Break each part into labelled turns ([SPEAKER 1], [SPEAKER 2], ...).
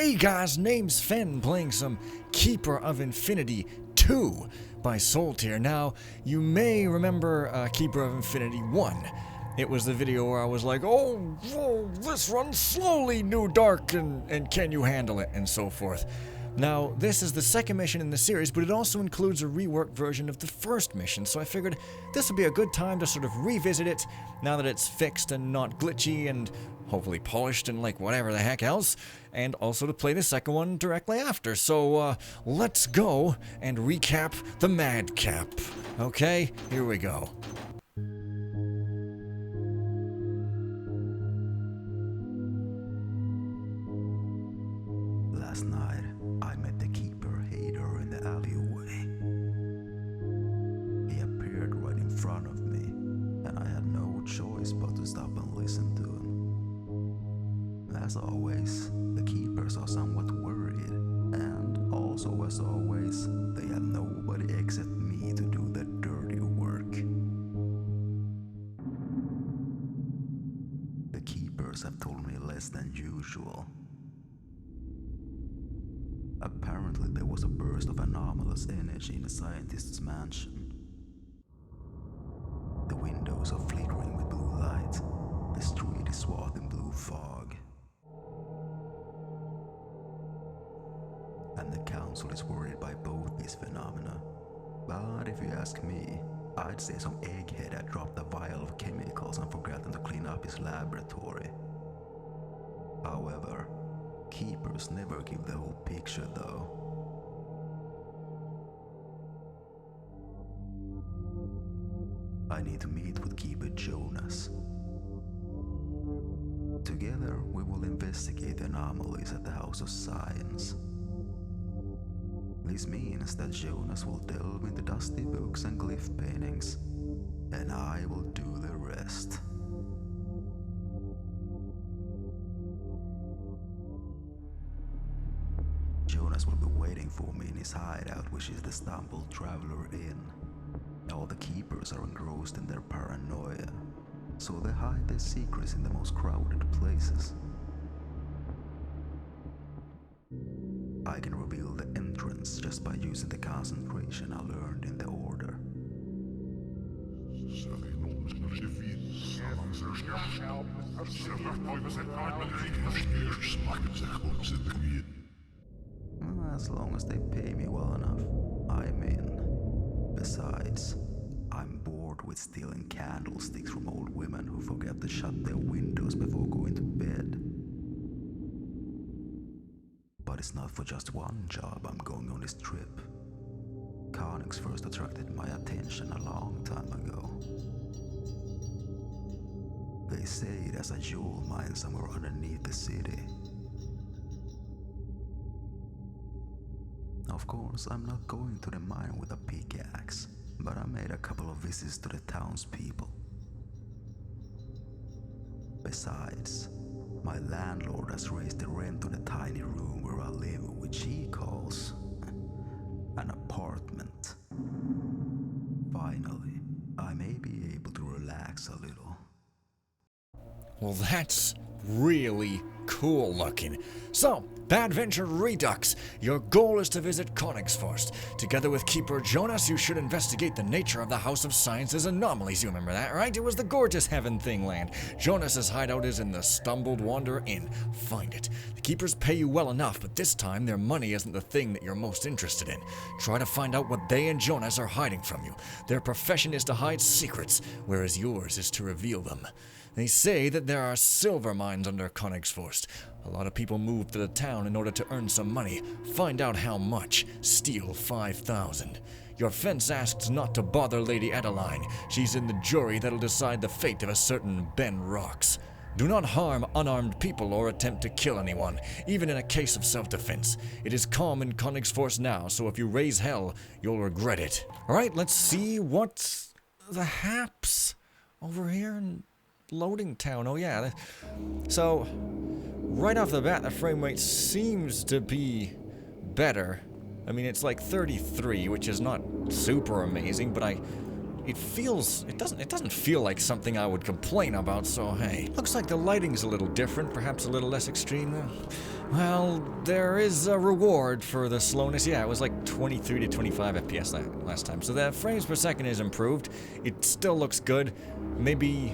[SPEAKER 1] Hey guys, name's Fen, playing some Keeper of Infinity 2 by Solitaire. Now, you may remember Keeper of Infinity 1. It was the video where I was like, oh, this runs slowly, New Dark, and can you handle it, and so forth. Now, this is the second mission in the series, but it also includes a reworked version of the first mission, so I figured this would be a good time to sort of revisit it, now that it's fixed and not glitchy and hopefully polished and like whatever the heck else, and also to play the second one directly after. So, let's go and recap the Madcap. Okay, here we go.
[SPEAKER 2] Last night, I met the Keeper Hater in the alleyway. He appeared right in front of me, and I had no choice but to stop and listen to him. As always, the Keepers are somewhat worried, and also as always, they have nobody except me to do the dirty work. The Keepers have told me less than usual. Apparently there was a burst of anomalous energy in the scientist's mansion. The windows are flickering with blue light. The street is swathed in blue fog. And the council is worried by both these phenomena. But if you ask me, I'd say some egghead had dropped a vial of chemicals and forgotten to clean up his laboratory. However, Keepers never give the whole picture though. I need to meet with Keeper Jonas. Together we will investigate the anomalies at the House of Science. This means that Jonas will delve into dusty books and glyph paintings, and I will do the rest. Jonas will be waiting for me in his hideout, which is the Stumbled Traveler Inn. All the Keepers are engrossed in their paranoia, so they hide their secrets in the most crowded places. I can reveal the entrance just by using the concentration I learned in the Order. As long as they pay me well enough, I'm in. Besides, I'm bored with stealing candlesticks from old women who forget to shut their windows before going to bed. But it's not for just one job I'm going on this trip. Conics first attracted my attention a long time ago. They say there's a jewel mine somewhere underneath the city. Of course, I'm not going to the mine with a pickaxe, but I made a couple of visits to the townspeople. Besides, my landlord has raised the rent on the tiny room where I live, which he calls an apartment. Finally, I may be able to relax a little.
[SPEAKER 1] Well, that's really cool looking. So, Badventure Redux, your goal is to visit Königsforst. Together with Keeper Jonas, you should investigate the nature of the House of Science's anomalies. You remember that, right? It was the gorgeous Heaven Thing land. Jonas's hideout is in the Stumbled Wanderer Inn. Find it. The Keepers pay you well enough, but this time their money isn't the thing that you're most interested in. Try to find out what they and Jonas are hiding from you. Their profession is to hide secrets, whereas yours is to reveal them. They say that there are silver mines under Königsforst. A lot of people move to the town in order to earn some money. Find out how much. Steal 5,000. Your fence asks not to bother Lady Adeline. She's in the jury that'll decide the fate of a certain Ben Rocks. Do not harm unarmed people or attempt to kill anyone, even in a case of self-defense. It is calm in Königsforst now, so if you raise hell, you'll regret it. Alright, let's see what's the haps over here in Loading Town. Oh yeah, so right off the bat the frame rate seems to be better. I mean, it's like 33, which is not super amazing, but I it doesn't feel like something I would complain about, so hey. Looks like the lighting's a little different, perhaps a little less extreme. Well, there is a reward for the slowness. Yeah, it was like 23 to 25 FPS last time, so the frames per second is improved. It still looks good. Maybe...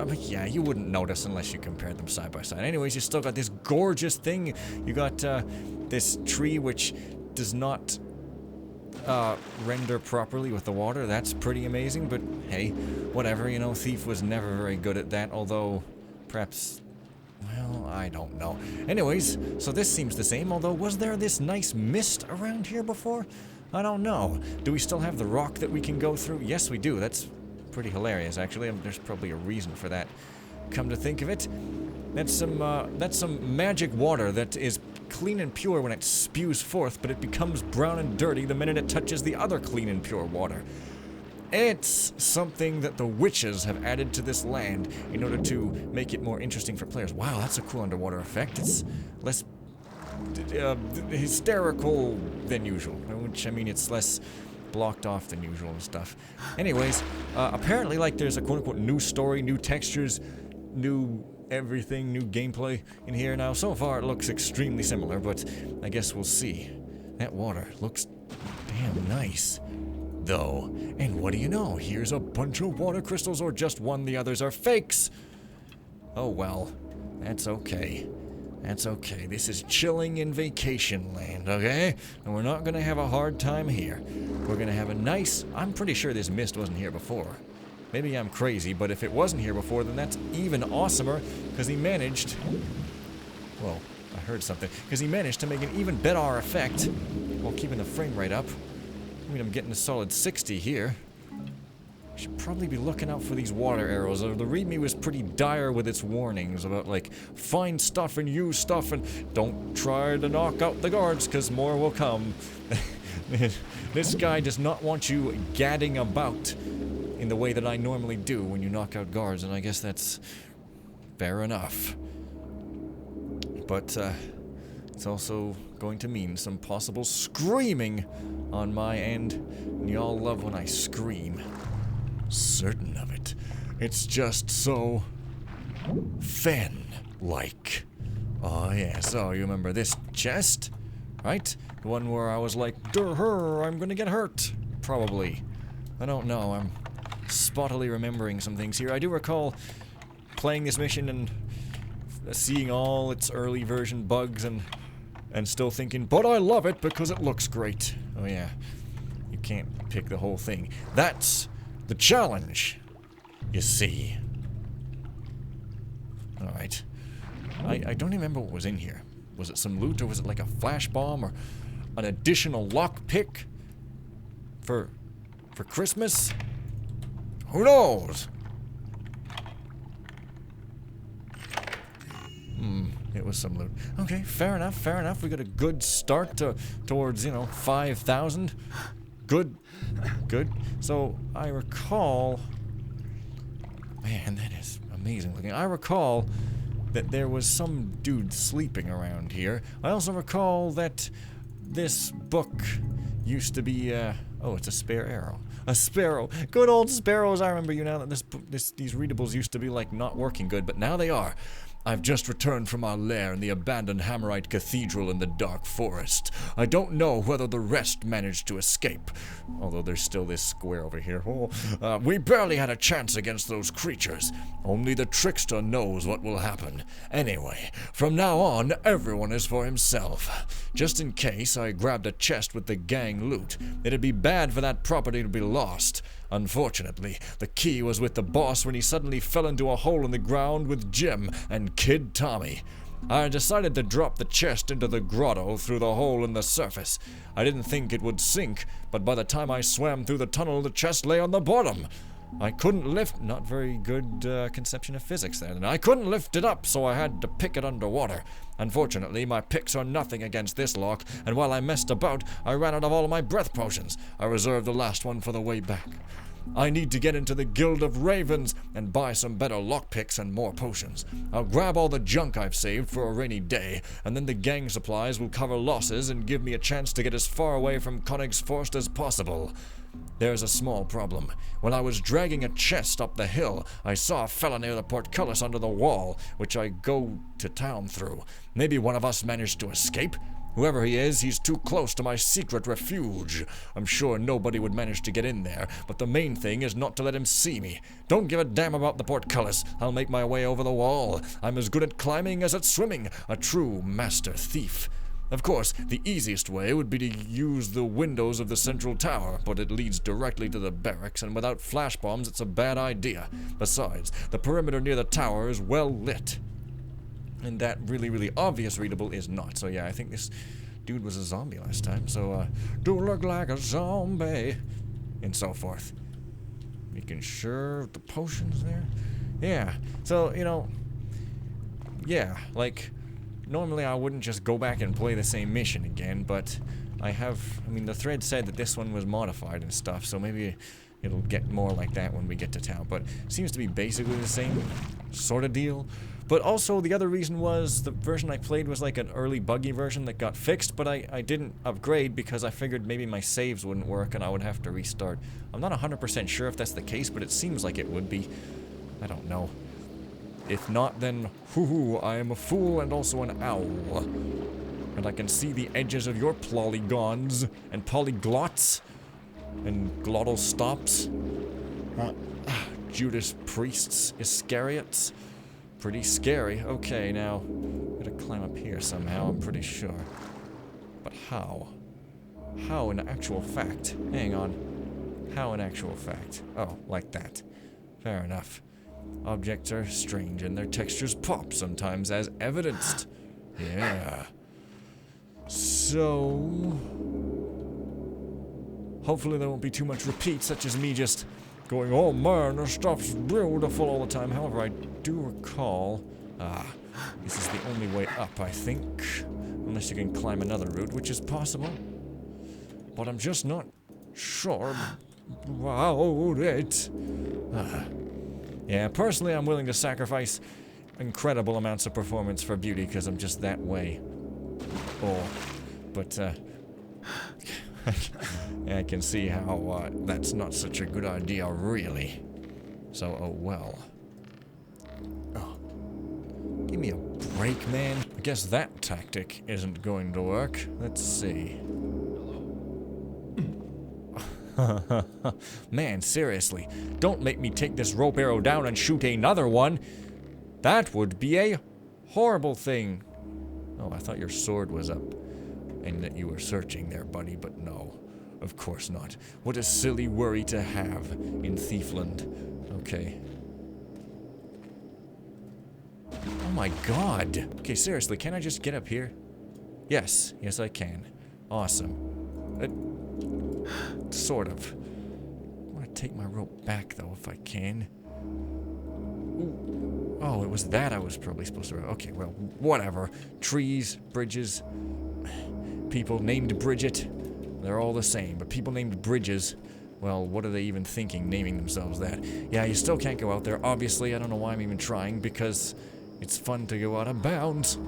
[SPEAKER 1] but yeah, you wouldn't notice unless you compared them side by side. Anyways, you still got this gorgeous thing. You got this tree which does not render properly with the water. That's pretty amazing, but hey, whatever, you know, Thief was never very good at that, although perhaps, well, I don't know. Anyways, so this seems the same, although was there this nice mist around here before? I don't know. Do we still have the rock that we can go through? Yes, we do. That's pretty hilarious, actually. There's probably a reason for that. Come to think of it, that's some magic water that is clean and pure when it spews forth, but it becomes brown and dirty the minute it touches the other clean and pure water. It's something that the witches have added to this land in order to make it more interesting for players. Wow, that's a cool underwater effect. It's less hysterical than usual, which, I mean, it's less blocked off than usual and stuff. Anyways, apparently, like, there's a quote-unquote new story, new textures, new everything, new gameplay in here. Now, so far it looks extremely similar, but I guess we'll see. That water looks damn nice, though. And what do you know? Here's a bunch of water crystals, or just one. The others are fakes. Oh well, that's okay. That's okay. This is chilling in vacation land, okay? And we're not gonna have a hard time here. We're gonna have a nice... I'm pretty sure this mist wasn't here before. Maybe I'm crazy, but if it wasn't here before, then that's even awesomer, because he managed... Well, I heard something. Because he managed to make an even better effect while keeping the frame rate up. I mean, I'm getting a solid 60 here. I should probably be looking out for these water arrows. The readme was pretty dire with its warnings about, like, find stuff and use stuff and don't try to knock out the guards, because more will come. This guy does not want you gadding about in the way that I normally do when you knock out guards, and I guess that's fair enough. But, it's also going to mean some possible screaming on my end, and y'all love when I scream. Certain of it. It's just so... Fen-like. Oh, yeah, so you remember this chest? Right? The one where I was like, "Durr, I'm gonna get hurt." Probably. I don't know, I'm spottily remembering some things here. I do recall playing this mission and seeing all its early version bugs and still thinking, but I love it because it looks great. Oh yeah, you can't pick the whole thing. That's the challenge, you see. Alright. I don't remember what was in here. Was it some loot, or was it like a flash bomb, or an additional lockpick for Christmas? Who knows? It was some loot. Okay, fair enough, fair enough. We got a good start towards, you know, 5,000. Good. Good. So, I recall... Man, that is amazing looking. I recall that there was some dude sleeping around here. I also recall that this book used to be, oh, it's a spare arrow. A sparrow. Good old sparrows. I remember you now that these readables used to be, like, not working good, but now they are. I've just returned from our lair in the abandoned Hammerite Cathedral in the Dark Forest. I don't know whether the rest managed to escape, although there's still this square over here. We barely had a chance against those creatures. Only the trickster knows what will happen. Anyway, from now on, everyone is for himself. Just in case, I grabbed a chest with the gang loot. It'd be bad for that property to be lost. Unfortunately, the key was with the boss when he suddenly fell into a hole in the ground with Jim and Kid Tommy. I decided to drop the chest into the grotto through the hole in the surface. I didn't think it would sink, but by the time I swam through the tunnel, the chest lay on the bottom. I couldn't lift... Not very good conception of physics there. And I couldn't lift it up, so I had to pick it underwater. Unfortunately, my picks are nothing against this lock, and while I messed about, I ran out of all of my breath potions. I reserved the last one for the way back. I need to get into the Guild of Ravens and buy some better lockpicks and more potions. I'll grab all the junk I've saved for a rainy day, and then the gang supplies will cover losses and give me a chance to get as far away from Königsforst as possible. There's a small problem. When I was dragging a chest up the hill, I saw a fella near the portcullis under the wall, which I go to town through. Maybe one of us managed to escape? Whoever he is, he's too close to my secret refuge. I'm sure nobody would manage to get in there, but the main thing is not to let him see me. Don't give a damn about the portcullis. I'll make my way over the wall. I'm as good at climbing as at swimming, a true master thief. Of course, the easiest way would be to use the windows of the central tower, but it leads directly to the barracks, and without flash bombs, it's a bad idea. Besides, the perimeter near the tower is well lit. And that really obvious readable is not. So yeah, I think this dude was a zombie last time. So, do look like a zombie. And so forth. Making sure the potions there. Yeah. So, you know. Yeah, like, normally I wouldn't just go back and play the same mission again, but I mean, the thread said that this one was modified and stuff, so maybe it'll get more like that when we get to town. But it seems to be basically the same sort of deal. But also, the other reason was the version I played was like an early buggy version that got fixed, but I didn't upgrade because I figured maybe my saves wouldn't work and I would have to restart. I'm not 100% sure if that's the case, but it seems like it would be. I don't know. If not, then, hoo-hoo, I am a fool and also an owl. And I can see the edges of your polygons and polyglots and glottal stops. Judas Priests, Iscariots. Pretty scary. Okay, now, gotta climb up here somehow, I'm pretty sure. But how? How in actual fact? Hang on. How in actual fact? Oh, like that. Fair enough. Objects are strange and their textures pop sometimes as evidenced. Yeah. So... hopefully there won't be too much repeat, such as me just going, oh man, this stuff's beautiful all the time. However, I do recall... this is the only way up, I think. Unless you can climb another route, which is possible. But I'm just not sure about it. Yeah, personally, I'm willing to sacrifice incredible amounts of performance for beauty, because I'm just that way. But, I can see how, that's not such a good idea, really. So, oh well. Oh. Give me a break, man. I guess that tactic isn't going to work. Let's see. Man, seriously. Don't make me take this rope arrow down and shoot another one. That would be a horrible thing. Oh, I thought your sword was up. And that you were searching there, buddy, but no. Of course not. What a silly worry to have in Thiefland. Okay. Oh my god. Okay, seriously, can I just get up here? Yes. Yes, I can. Awesome. Sort of. I want to take my rope back, though, if I can. Ooh. Oh, it was that I was probably supposed to... Okay, well, whatever. Trees, bridges... people named Bridget, they're all the same, but people named Bridges, well, what are they even thinking naming themselves that? Yeah, you still can't go out there, obviously. I don't know why I'm even trying, because it's fun to go out of bounds.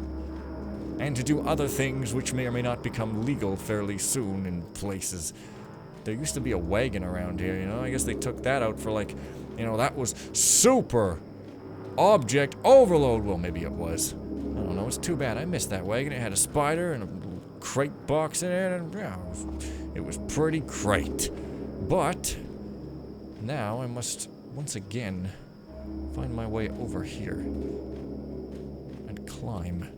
[SPEAKER 1] And to do other things which may or may not become legal fairly soon in places. There used to be a wagon around here, you know? I guess they took that out for, like, you know, that was super object overload. Well, maybe it was. I don't know, it's too bad. I missed that wagon. It had a spider and a crate box in it, and yeah, it was pretty great. But now I must once again find my way over here and climb.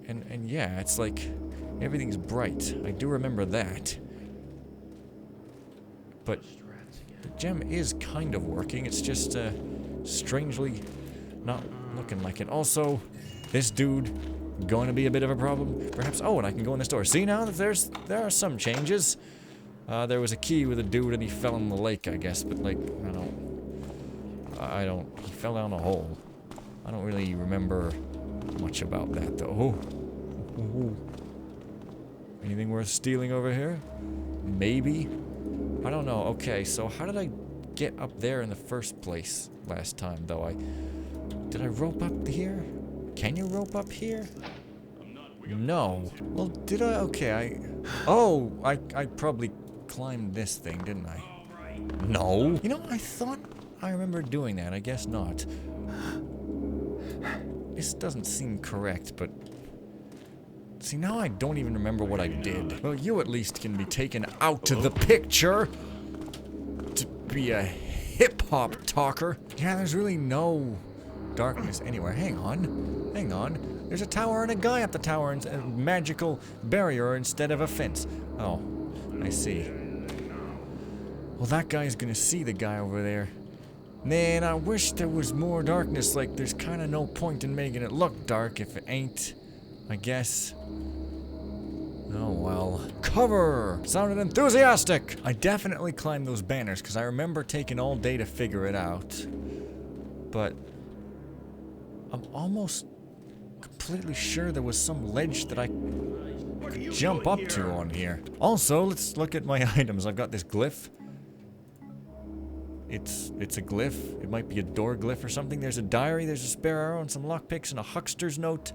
[SPEAKER 1] And yeah, it's like everything's bright. I do remember that. But the gem is kind of working. It's just strangely not looking like it. Also, this dude going to be a bit of a problem, perhaps. Oh, and I can go in this door. See now that there are some changes. There was a key with a dude and he fell in the lake, I guess. But like, I don't. He fell down a hole. I don't really remember much about that though. Ooh. Anything worth stealing over here? Maybe. I don't know. Okay, so how did I get up there in the first place last time, though? Did I rope up here? Can you rope up here? No. Well, did I? Okay, I probably climbed this thing, didn't I? No. You know, I thought I remember doing that. I guess not. This doesn't seem correct, but... See, now I don't even remember what I did. Well, you at least can be taken out of the picture to be a hip-hop talker. Yeah, there's really no darkness anywhere. Hang on. Hang on. There's a tower and a guy up the tower and a magical barrier instead of a fence. Oh, I see. Well, that guy's gonna see the guy over there. Man, I wish there was more darkness. Like, there's kind of no point in making it look dark if it ain't, I guess. Oh, well. Cover! Sounded enthusiastic! I definitely climbed those banners, because I remember taking all day to figure it out. But I'm almost completely sure there was some ledge that I could jump up to on here. Also, let's look at my items. I've got this glyph. It's a glyph. It might be a door glyph or something. There's a diary, there's a spare arrow, and some lockpicks, and a huckster's note,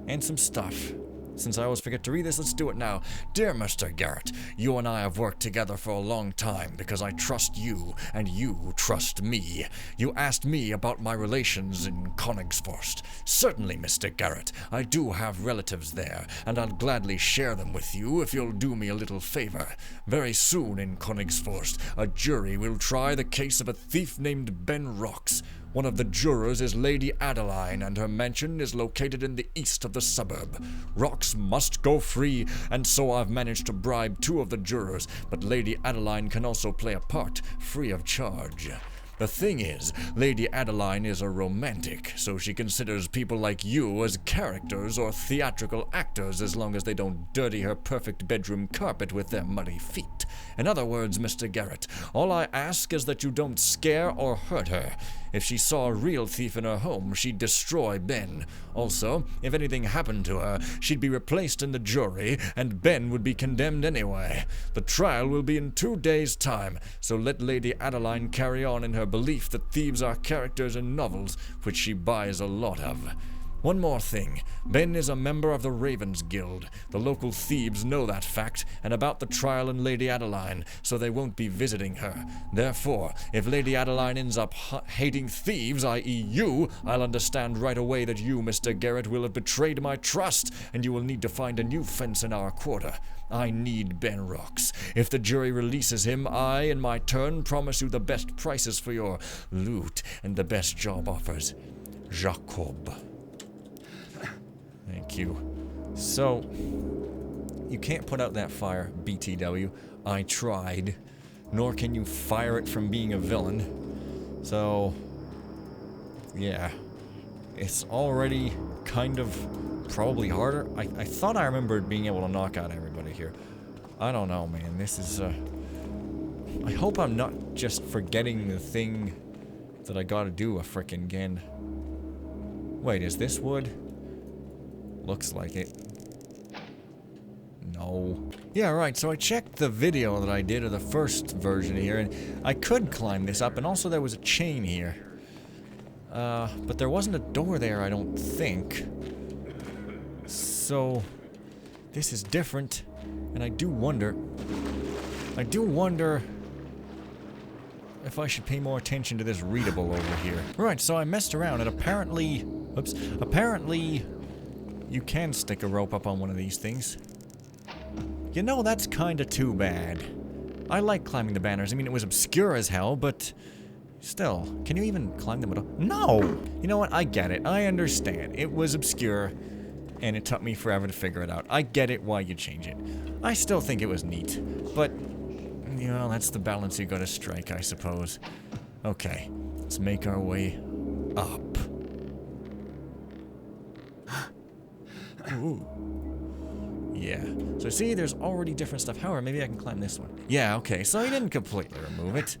[SPEAKER 1] and some stuff. Since I always forget to read this, let's do it now. Dear Mr. Garrett, you and I have worked together for a long time because I trust you and you trust me. You asked me about my relations in Königsforst. Certainly, Mr. Garrett, I do have relatives there, and I'll gladly share them with you if you'll do me a little favor. Very soon in Königsforst, a jury will try the case of a thief named Ben Rocks. One of the jurors is Lady Adeline, and her mansion is located in the east of the suburb. Rocks must go free, and so I've managed to bribe 2 of the jurors, but Lady Adeline can also play a part, free of charge. The thing is, Lady Adeline is a romantic, so she considers people like you as characters or theatrical actors as long as they don't dirty her perfect bedroom carpet with their muddy feet. In other words, Mr. Garrett, all I ask is that you don't scare or hurt her. If she saw a real thief in her home, she'd destroy Ben. Also, if anything happened to her, she'd be replaced in the jury, and Ben would be condemned anyway. The trial will be in 2 days' time, so let Lady Adeline carry on in her belief that thieves are characters in novels, which she buys a lot of. One more thing. Ben is a member of the Ravens Guild. The local thieves know that fact, and about the trial in Lady Adeline, so they won't be visiting her. Therefore, if Lady Adeline ends up hating thieves, i.e. you, I'll understand right away that you, Mr. Garrett, will have betrayed my trust, and you will need to find a new fence in our quarter. I need Ben Rocks. If the jury releases him, I, in my turn, promise you the best prices for your loot and the best job offers. Jacob. Thank you. So, you can't put out that fire, BTW. I tried. Nor can you fire it from being a villain. So, yeah. It's already kind of probably harder. I thought I remembered being able to knock out everybody here. I don't know, man. This is, I hope I'm not just forgetting the thing that I gotta do a frickin' again. Wait, is this wood? Looks like it. No. Yeah, right, so I checked the video that I did of the first version here, and I could climb this up, and also there was a chain here. But there wasn't a door there, I don't think. So, this is different, and I do wonder if I should pay more attention to this readable over here. Right, so I messed around, and apparently, you can stick a rope up on one of these things. You know, that's kinda too bad. I like climbing the banners. I mean, it was obscure as hell, but still. Can you even climb them at all? No! You know what? I get it. I understand. It was obscure, and it took me forever to figure it out. I get it why you change it. I still think it was neat, but, you know, that's the balance you gotta strike, I suppose. Okay, let's make our way up. Ooh. Yeah. So see, there's already different stuff. However, maybe I can climb this one. Yeah, okay. So I didn't completely remove it.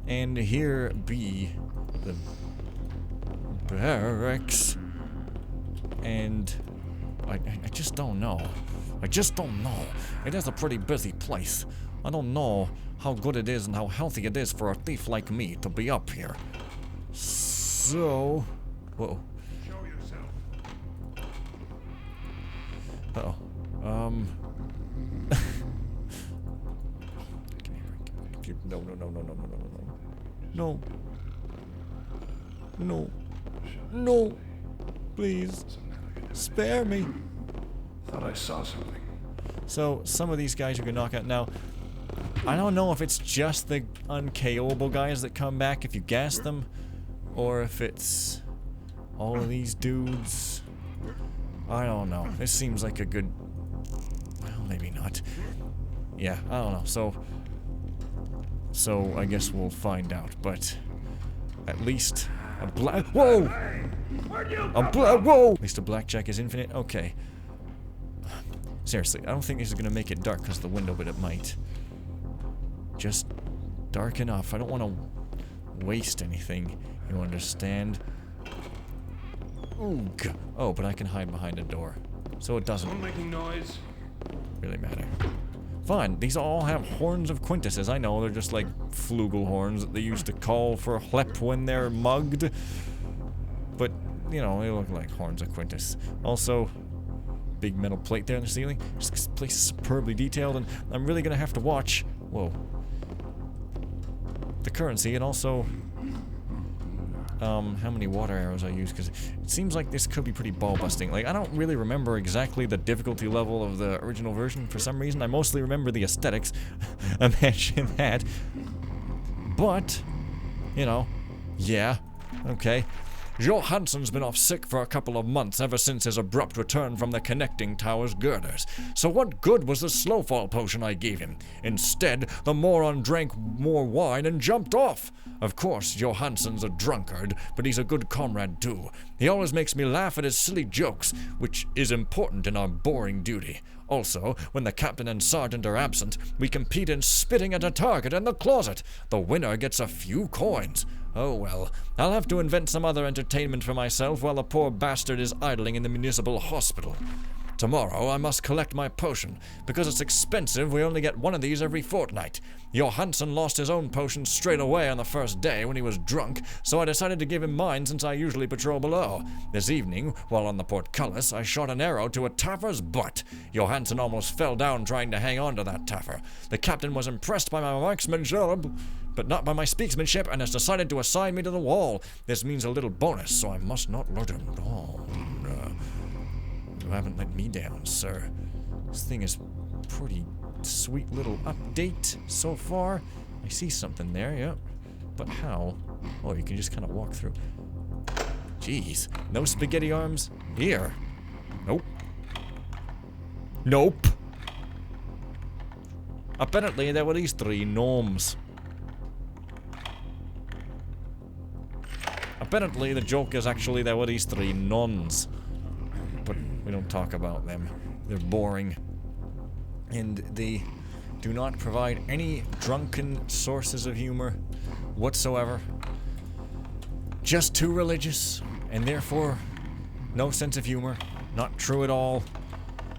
[SPEAKER 1] And here be the barracks. And I just don't know. I just don't know. It is a pretty busy place. I don't know how good it is and how healthy it is for a thief like me to be up here. So... Whoa.
[SPEAKER 3] Show yourself.
[SPEAKER 1] Uh-oh. No, no, no, no, no, no, no, no. No. No. No. Please. Spare me.
[SPEAKER 3] Thought I saw something.
[SPEAKER 1] So, some of these guys you can knock out. Now, I don't know if it's just the unKOable guys that come back if you gas them, or if it's all of these dudes. I don't know. This seems like a good... Well, maybe not. Yeah, I don't know. So I guess we'll find out, but at least a black... Whoa! Whoa! At least a blackjack is infinite? Okay. Seriously, I don't think this is gonna make it dark because of the window, but it might. Just dark enough. I don't want to waste anything, you understand? Oog. Oh, but I can hide behind a door, so it doesn't
[SPEAKER 3] Making noise.
[SPEAKER 1] really matter. Fine, these all have horns of Quintuses. I know, they're just like flugel horns that they used to call for Hlep when they're mugged. But, you know, they look like horns of Quintus. Also, big metal plate there in the ceiling. This place is superbly detailed, and I'm really gonna have to watch... Whoa. The currency, and also... how many water arrows I use, because it seems like this could be pretty ball-busting. Like, I don't really remember exactly the difficulty level of the original version for some reason. I mostly remember the aesthetics. Imagine that. But, you know, yeah, okay. Johansson's been off sick for a couple of months ever since his abrupt return from the connecting tower's girders. So what good was the slowfall potion I gave him? Instead, the moron drank more wine and jumped off. Of course, Johansson's a drunkard, but he's a good comrade too. He always makes me laugh at his silly jokes, which is important in our boring duty. Also, when the captain and sergeant are absent, we compete in spitting at a target in the closet. The winner gets a few coins. Oh well, I'll have to invent some other entertainment for myself while the poor bastard is idling in the municipal hospital. Tomorrow I must collect my potion. Because it's expensive, we only get one of these every fortnight. Johansson lost his own potion straight away on the first day when he was drunk, so I decided to give him mine since I usually patrol below. This evening, while on the portcullis, I shot an arrow to a taffer's butt. Johansson almost fell down trying to hang on to that taffer. The captain was impressed by my marksmanship, but not by my speaksmanship, and has decided to assign me to the wall. This means a little bonus, so I must not let him down. You haven't let me down, sir. This thing is pretty sweet little update so far. I see something there, yep. But how? Oh, you can just kind of walk through. Jeez. No spaghetti arms? Here. Nope. Nope. Apparently there were these 3 gnomes. Apparently the joke is actually there were these 3 nuns. But we don't talk about them. They're boring. And they do not provide any drunken sources of humor whatsoever. Just too religious, and therefore no sense of humor. Not true at all.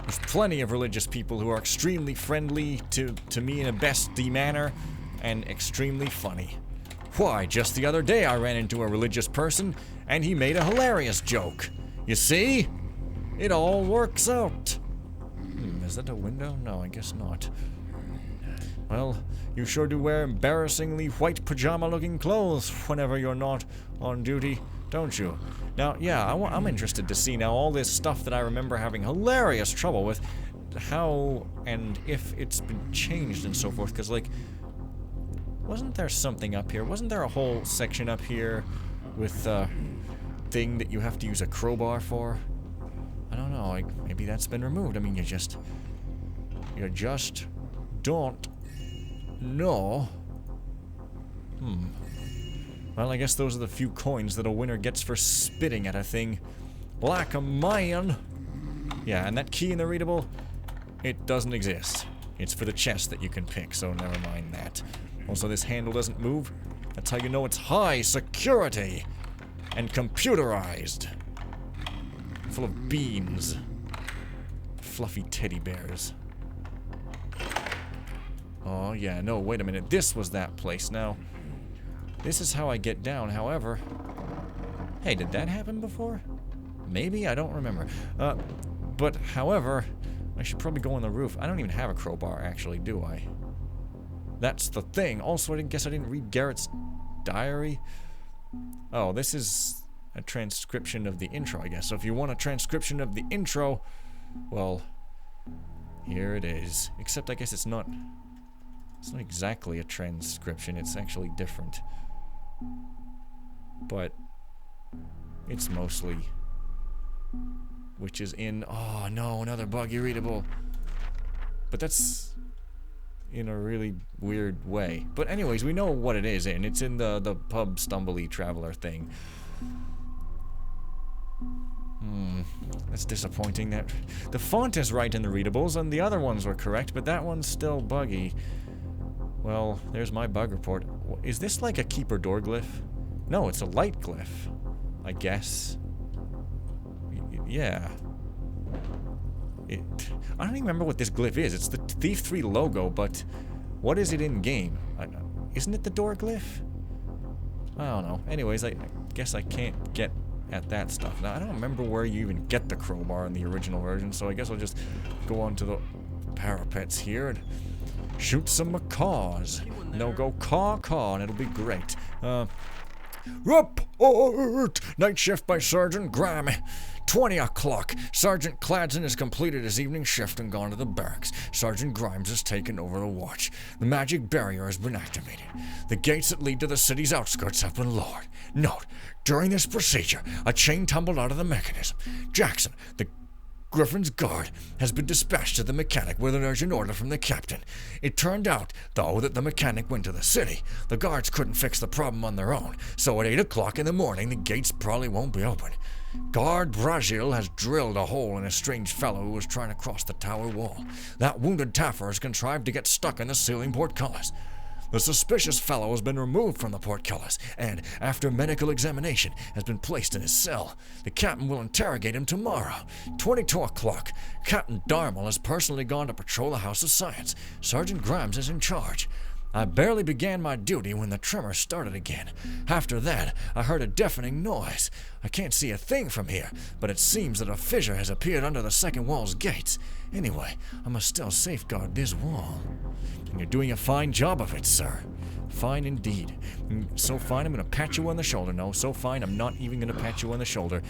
[SPEAKER 1] There's plenty of religious people who are extremely friendly to me in a bestie manner, and extremely funny. Why, just the other day I ran into a religious person, and he made a hilarious joke. You see? It all works out. Is that a window? No, I guess not. Well, you sure do wear embarrassingly white pajama-looking clothes whenever you're not on duty, don't you? Now, yeah, I'm interested to see now all this stuff that I remember having hilarious trouble with, how and if it's been changed and so forth, because, like, wasn't there something up here? Wasn't there a whole section up here with a thing that you have to use a crowbar for? I don't know, maybe that's been removed. I mean, you just don't know. Well, I guess those are the few coins that a winner gets for spitting at a thing. Like a man. Yeah, and that key in the readable, it doesn't exist. It's for the chest that you can pick, so never mind that. Also, this handle doesn't move. That's how you know it's high security and computerized. Full of beans. Fluffy teddy bears. Oh, yeah, no, wait a minute. This was that place. Now, this is how I get down. However... Hey, did that happen before? Maybe? I don't remember. But, however, I should probably go on the roof. I don't even have a crowbar, actually, do I? That's the thing. Also, I guess I didn't read Garrett's diary. Oh, this is a transcription of the intro, I guess. So if you want a transcription of the intro, well, here it is. Except I guess it's not exactly a transcription. It's actually different. But it's mostly, which is in, oh no, another buggy readable. But that's in a really weird way. But anyways, we know what it is in. It's in the pub stumbly traveler thing. That's disappointing. That the font is right in the readables, and the other ones were correct, but that one's still buggy. Well, there's my bug report. Is this like a keeper door glyph? No, it's a light glyph, I guess. Yeah. I don't even remember what this glyph is. It's the Thief 3 logo, but what is it in game? Isn't it the door glyph? I don't know. Anyways, I guess I can't get at that stuff. Now, I don't remember where you even get the crowbar in the original version, so I guess I'll just go on to the parapets here and shoot some macaws. And they'll go caw, and it'll be great. Report! Night shift by Sergeant Graham. 20 o'clock. Sergeant Cladson has completed his evening shift and gone to the barracks. Sergeant Grimes has taken over the watch. The magic barrier has been activated. The gates that lead to the city's outskirts have been lowered. Note, during this procedure, a chain tumbled out of the mechanism. Jackson, the Griffin's guard, has been dispatched to the mechanic with an urgent order from the captain. It turned out, though, that the mechanic went to the city. The guards couldn't fix the problem on their own, so at 8 o'clock in the morning, the gates probably won't be open. Guard Brazil has drilled a hole in a strange fellow who was trying to cross the tower wall. That wounded Taffer has contrived to get stuck in the ceiling portcullis. The suspicious fellow has been removed from the portcullis and, after medical examination, has been placed in his cell. The captain will interrogate him tomorrow. 22 o'clock. Captain Darmel has personally gone to patrol the House of Science. Sergeant Grimes is in charge. I barely began my duty when the tremor started again. After that, I heard a deafening noise. I can't see a thing from here, but it seems that a fissure has appeared under the second wall's gates. Anyway, I must still safeguard this wall. And you're doing a fine job of it, sir. Fine indeed. So fine, I'm gonna pat you on the shoulder. No, so fine, I'm not even gonna pat you on the shoulder.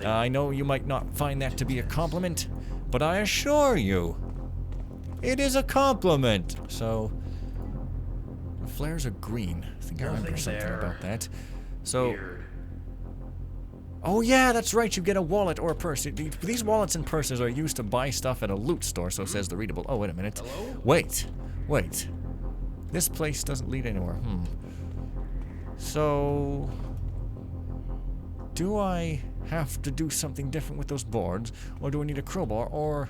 [SPEAKER 1] I know you might not find that to be a compliment, but I assure you, it is a compliment. So, flares are green. I think I remember something about that. So, oh yeah, that's right, you get a wallet or a purse. These wallets and purses are used to buy stuff at a loot store, so says the readable. Oh, wait a minute.
[SPEAKER 3] Hello?
[SPEAKER 1] Wait. This place doesn't lead anywhere. So, do I have to do something different with those boards, or do I need a crowbar, or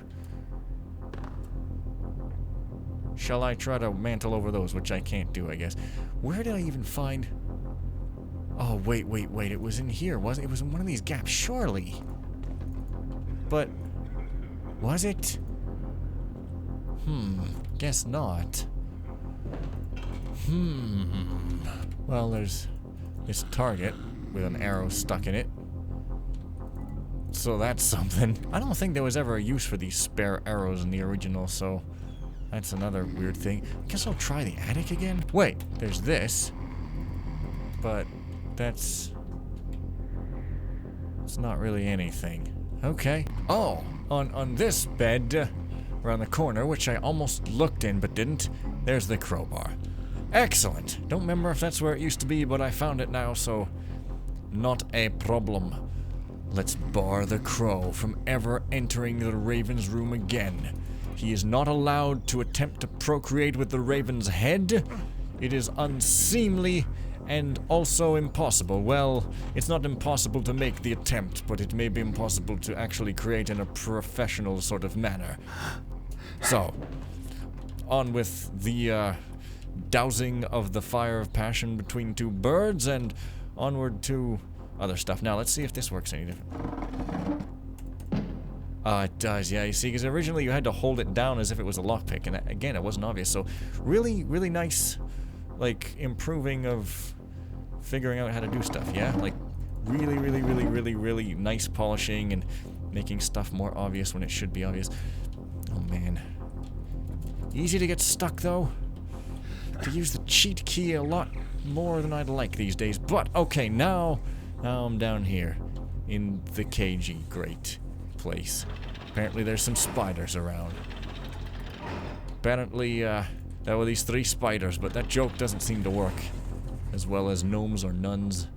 [SPEAKER 1] shall I try to mantle over those, which I can't do, I guess. Where did I even find... Oh, wait, it was in here, wasn't it? It was in one of these gaps, surely. But, was it? Guess not. Well, there's this target with an arrow stuck in it. So that's something. I don't think there was ever a use for these spare arrows in the original, so that's another weird thing. I guess I'll try the attic again. Wait, there's this. But it's not really anything. Okay. Oh, on this bed around the corner, which I almost looked in but didn't, there's the crowbar. Excellent. Don't remember if that's where it used to be, but I found it now, so not a problem. Let's bar the crow from ever entering the raven's room again. He is not allowed to attempt to procreate with the raven's head. It is unseemly and also impossible. Well, it's not impossible to make the attempt, but it may be impossible to actually create in a professional sort of manner. So, on with the dousing of the fire of passion between two birds, and onward to other stuff. Now, let's see if this works any different. It does, yeah, you see, because originally you had to hold it down as if it was a lockpick, and again, it wasn't obvious, so really, really nice, like, improving of figuring out how to do stuff, yeah? Like, really, really, really, really, really nice polishing and making stuff more obvious when it should be obvious. Oh, man. Easy to get stuck, though. To use the cheat key a lot more than I'd like these days, but, okay, now I'm down here in the cagey great place. Apparently there's some spiders around. Apparently, there were these 3 spiders, but that joke doesn't seem to work as well as gnomes or nuns.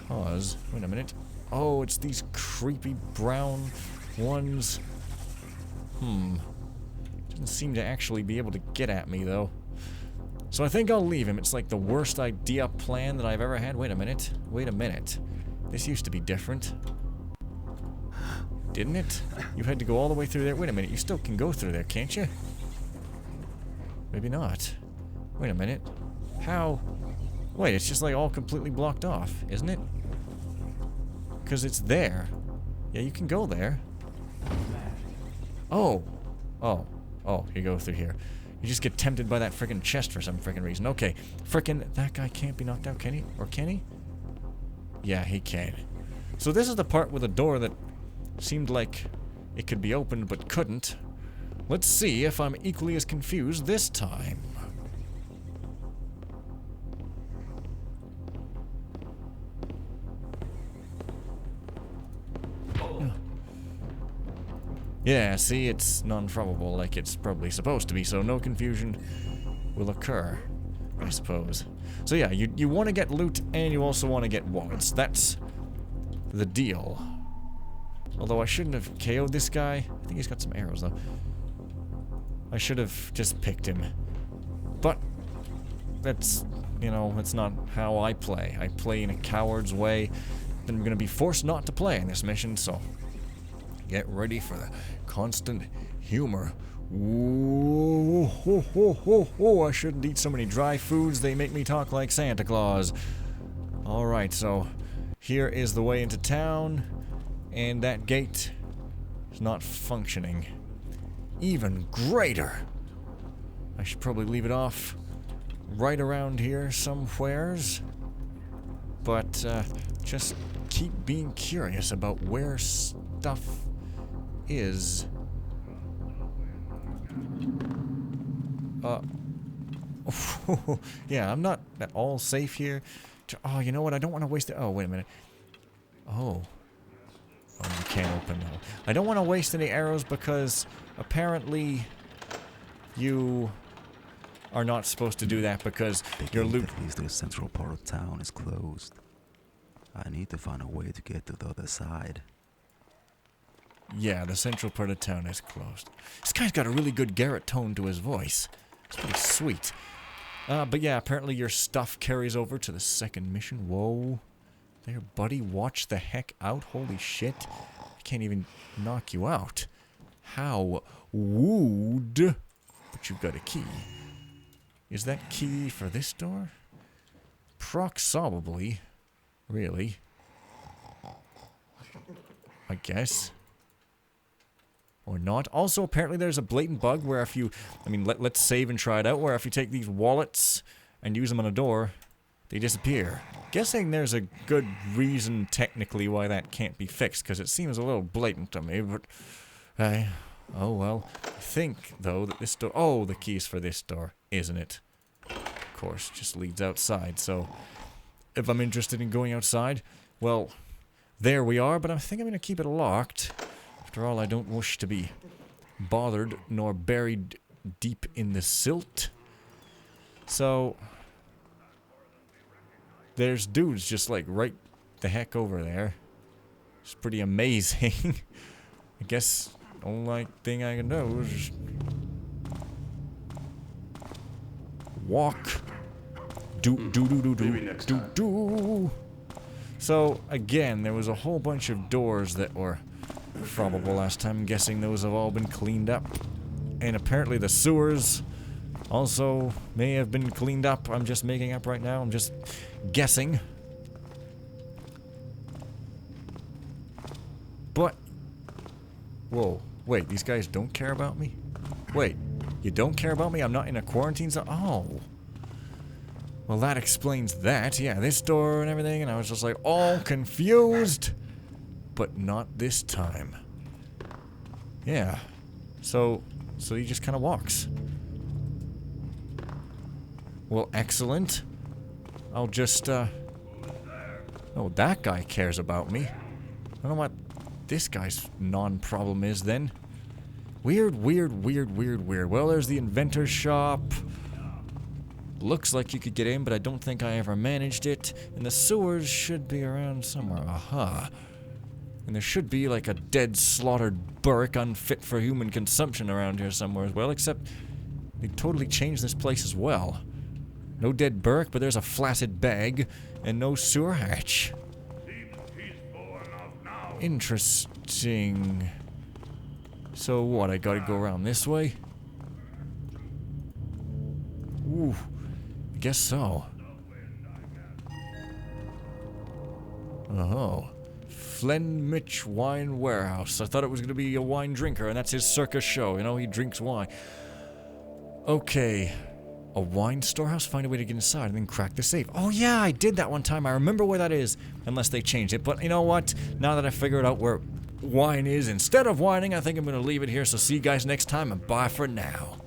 [SPEAKER 1] Cause, wait a minute. Oh, it's these creepy brown ones. Doesn't seem to actually be able to get at me, though. So I think I'll leave him. It's like the worst idea plan that I've ever had. Wait a minute. Wait a minute. This used to be different. Didn't it? You had to go all the way through there. Wait a minute, you still can go through there, can't you? Maybe not. Wait a minute. How? Wait, it's just like all completely blocked off, isn't it? Because it's there. Yeah, you can go there. Oh. Oh. Oh, you go through here. You just get tempted by that frickin' chest for some frickin' reason. Okay. Frickin' that guy can't be knocked out, can he? Or can he? Yeah, he can. So this is the part with the door that seemed like it could be opened but couldn't. Let's see if I'm equally as confused this time. Yeah, see, it's non-probable like it's probably supposed to be, so no confusion will occur, I suppose. So yeah, you want to get loot and you also want to get wallets. That's the deal. Although I shouldn't have KO'd this guy. I think he's got some arrows, though. I should have just picked him. But that's, you know, that's not how I play. I play in a coward's way. Then I'm going to be forced not to play in this mission, so get ready for the constant humor. Ooh, ho, ho, ho, ho. I shouldn't eat so many dry foods. They make me talk like Santa Claus. Alright, so here is the way into town. And that gate is not functioning. Even greater. I should probably leave it off right around here somewheres. But just keep being curious about where stuff is. Yeah, I'm not at all safe here. Oh, you know what? I don't want to waste it. Oh, wait a minute. Oh. Oh, you can't open that. I don't want to waste any arrows because apparently you are not supposed to do that because your loot...
[SPEAKER 2] At least the central part of town is closed. I need to find a way to get to the other side.
[SPEAKER 1] Yeah, the central part of town is closed. This guy's got a really good Garrett tone to his voice. It's pretty sweet. But yeah, apparently your stuff carries over to the second mission. Whoa. There, buddy, watch the heck out. Holy shit. I can't even knock you out. How would... But you've got a key. Is that key for this door? Probably. Really. I guess. Or not. Also, apparently there's a blatant bug where if you... I mean, let's save and try it out. Where if you take these wallets and use them on a door, they disappear. Guessing there's a good reason technically why that can't be fixed, because it seems a little blatant to me, but... oh well. I think, though, that this door... Oh, the key's for this door, isn't it? Of course, just leads outside, so... If I'm interested in going outside, well, there we are, but I think I'm going to keep it locked. After all, I don't wish to be bothered nor buried deep in the silt. So... There's dudes just like right the heck over there. It's pretty amazing. I guess the only thing I can do is just walk. Do. So again, there was a whole bunch of doors that were probable last time. I'm guessing those have all been cleaned up. And apparently the sewers also may have been cleaned up. I'm just making up right now. I'm just guessing. But Whoa. Wait, these guys don't care about me? Wait, you don't care about me? I'm not in a quarantine zone? Oh. Well, that explains that. Yeah, this door and everything, and I was just like all confused. But not this time. Yeah. So he just kind of walks. Well, excellent. I'll just, oh, that guy cares about me. I don't know what this guy's non-problem is then. Weird. Well, there's the inventor's shop. Looks like you could get in, but I don't think I ever managed it. And the sewers should be around somewhere. Aha. And there should be like a dead, slaughtered barrack unfit for human consumption around here somewhere as well, except they totally changed this place as well. No dead barrack, but there's a flaccid bag, and no sewer hatch. Interesting. So what, I gotta go around this way? Ooh, I guess so. Oh. FenPhoenix Wine Warehouse. I thought it was gonna be a wine drinker, and that's his circus show, you know, he drinks wine. Okay. A wine storehouse? Find a way to get inside and then crack the safe. Oh yeah, I did that one time. I remember where that is. Unless they changed it. But you know what? Now that I figured out where wine is, instead of whining, I think I'm gonna leave it here. So see you guys next time, and bye for now.